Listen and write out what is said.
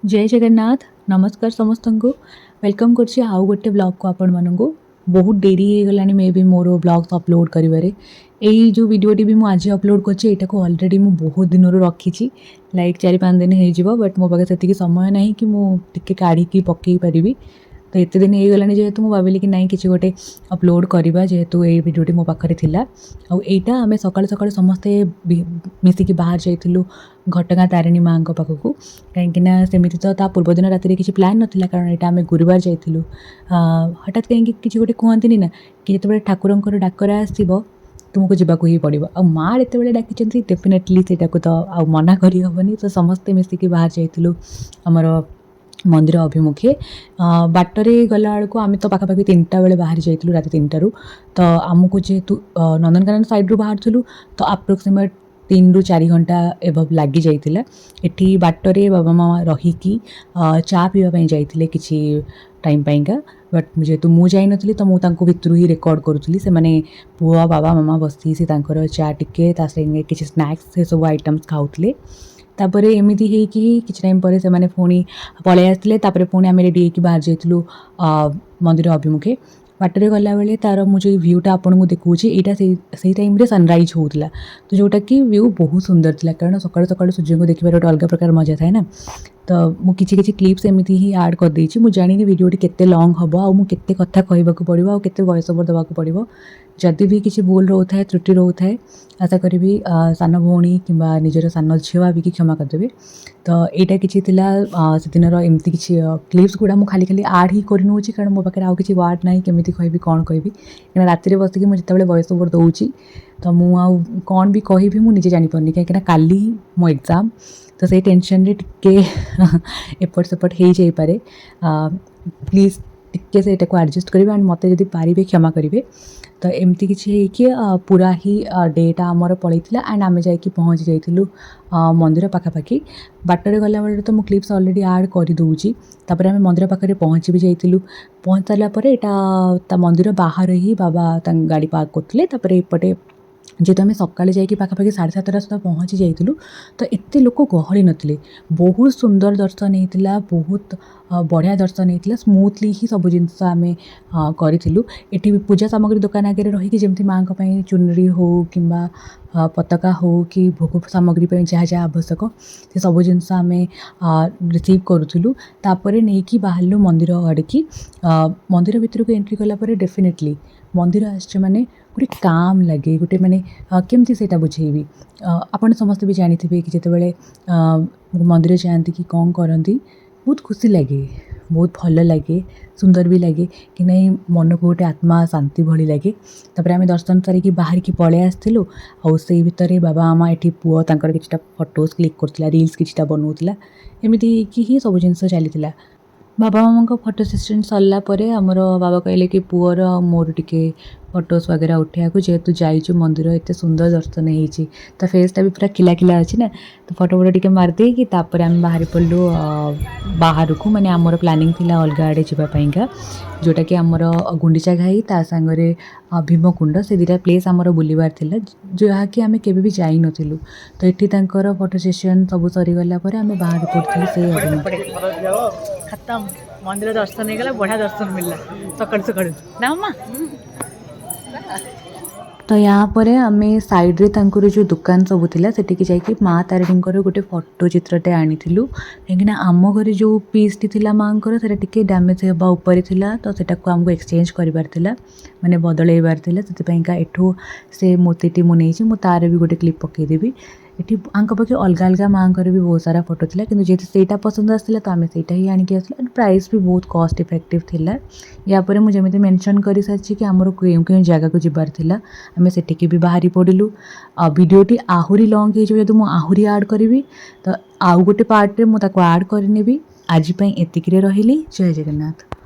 जय जगन्नाथ नमस्कार समस्त को वेलकम करछि आउ गोटे ब्लॉग को आपण मानू बहुत डेरी हो गलानी मे भी मोर ब्लॉग्स अपलोड करिवारे एई जो वीडियोटी भी मु आज अपलोड करछि एटा को ऑलरेडी मु बहुत दिन रो रखिछि लाइक 4-5 दिन हे जिवो बट मो पाखे सेतिकी समय नाही कि मु टिके काढी की पक्के परिबी तो एत दिन हो गलानी जेहेतु मुझे भाविली कि नहीं किसी गोटे अपलोड करवा जेहेतु ये वीडियोटी मो पाखे थिला आईटा आम सका सका समस्ते मिसिकी बाहर जाइलु घटगाँ तारिणी माँ पाखक कहीं सेमती तो पूर्वदिन राति किसी प्लान नाला कारण यहाँ आम गुरुवार जाइलु हठात कहीं किसी गोटे कहती ना कि जो ठाकुर डाकरा आसो तुमको जावाक ही पड़ो आ माँ जिते डाकी डेफिनेटली से तो मना करहबनी तो समस्ते मिसिकी बाहर जाइलु आमर मंदिर अभिमुखे बाटरे गला बेलू आम तो पाखापाखि 3टा बेले बाहरी जाइलु रात 3टारू तो आमको जेहेतु नंदनकानन साइड्रु बाहर तो अप्रोक्सीमेट 3 ରୁ 4 घंटा एवं लगी जाइला एठी बाटरे बाबा माँ रहीकि चा पीवा जाइए किसी टाइम पाइंका बट जेहेतु मु जाई नथली तो मु तांको भितरु ही रेकॉर्ड करूली से माने पुआ बाबा मामा बसी से तांकर चा टिके ता संगे किसी स्नैक्स से सब आइटम्स खाउतले तापर एमती है कि किसी टाइम पर से माने पुणी पलि आसते पुणी आम रेडी होकर बाहर जाइलु मंदिर अभिमुखे बाटरे गला बेले तार मुझे व्यूटा आपको देखुची यहाँ से टाइम सनराइज होता तो जोटा कि व्यू बहुत सुंदर था कारण सकाल सकाल सूर्य को देखिए गोटे अलग प्रकार मजा थाए ना तो मुझे किसी क्लिप्स एमती ही आड कर देछि मु जानी वीडियोटी केते लॉन्ग हम आ मुझे कथा कहवाक पड़ो आ केते वॉइस ओवर देवाक पड़ो जदि भी किसी भूल रोता है त्रुटि रोता है आशा करी सान भौणी कि निजर सान झील भाविकी क्षमा करदेवे तो यहाँ किसी से दिन एमती किसी क्लिप्स गुड़ा मुझे खाली खाली आड ही करनौची कारण मो पाखे आउ किसी वार्ड ना केमी कहबी कौन कहबी क्या राति बसिक मुझे वॉइस ओवर दूसरी तो मुझे कौन भी कहि मुझे जापारे कहीं काली मो एग्जाम तो से टेंशन रे टिके एपट सेपट हो जापे प्लीज टिके से एडजस्ट करेंगे एंड मत जब पारे क्षमा करेंगे तो एमती किसी पूरा ही डेटा आमर पलैला एंड आम जा पहुँची जाइलु मंदिर पाखापाखि बाटरे गला बेले तो मुझे क्लिप्स ऑलरेडी ऐड कर दूची तापर आम मंदिर पाखे पहुँची भी जाइलु पहुँच सारापर यहाँ मंदिर बाहर ही बाबा गाड़ी पार्क करते एपटे जेहेतु आम सकाले जाकि पाखापाखि 7:30 सुधा पहुँची जाइलु तो एते लोक गहली नथिले बहुत सुंदर दर्शन होता बहुत बढ़िया दर्शन होता स्मूथली ही सब जिनस आम करूँ ये पूजा सामग्री दुकान आगे रही जमी माँ चुनरी हो कि पताका हो कि भोग सामग्री जहाँ जहाँ आवश्यक से सब जिनस आम रिसीव करूँ तापर नहीं कि बाहर मंदिर आड़की मंदिर भितर को एंट्री कलापर डेफिनेटली मंदिर आसचे माने गोटे काम लगे गोटे माने केमती से बुझेबी आपन समस्त भी जानी थे कि जिते मंदिर जाती कि कौन करती बहुत खुशी लगे बहुत भल लगे सुंदर भी लगे कि नहीं मन को गोटे आत्मा शांति भली लगे तापर आम दर्शन सारिकी बाहर की पलि आसलु आई भितर बाबा मामा ये पुओ तांकर किछटा फोटोज क्लिक करथिला रील्स किछटा बनाउथिला एमिति कि ही सब जिनस चलीथिला बाबा मामा फोटो सेशन सरला परे आमर बाबा कहले कि पुअर मोर टिके फोटोज वगैरह उठाया जेहेतु जाइचु मंदिर एत सुंदर दर्शन होती तो फेसटा भी पूरा खिला खिला अच्छी ना तो फोटो फोटो टे मारदे कि तापर आम बाहर पड़लु बाहर को माने आमर प्लानिंग थिला अलग आड़े जावापाईका जोटा कि आमर गुंडीचा घाई ता सांगरे भीमकुंड से 2टा प्लेस आमर बुलवार थिला जहाँकि आम केबे भी जाई नथिलु तो एठी तांकर फोटो सेशन सब सरीगला पर आम बाहर पड़थिलु से खत्म मंदिर दर्शन हो गला बढ़िया दर्शन मिलला सकाळ सकाळ ना मामा तो यहाँ पर आम साइड रे तांकर जो दुकान सब थिला सेटिकी जाइए माँ तारिणी गोटे फोटो चित्रटे आनीलु कहीं आम घर जो पीसटी थिला माँ से टिके डैमेज होगा ऊपर थिला तो सेटा आमको एक्सचेंज करार थिला माने बदलैबार थिला सेतिपाईका एठू से मूर्तिटी मुझे तार भी गोटे क्लिप पकईदेवी ये पाखे अलग अलग माँ भी बहुत सारा फोटो थिला किंतु जेहेतु सेटा पसंद आसला तो आम सेटा ही आणिक आसला प्राइस भी बहुत कॉस्ट इफेक्टिव थिला या पर मुझे मेंशन कर सारी कि आमर क्यों क्यों जगह को जीवार थिला आम सेटिकी भी बाहरी पड़लु वीडियोटी आहुरी लंग हो आहुरी आड करी तो आउ गोटे पार्ट रे मुझे आड करनेबी आज एतिक रही जय जगन्नाथ।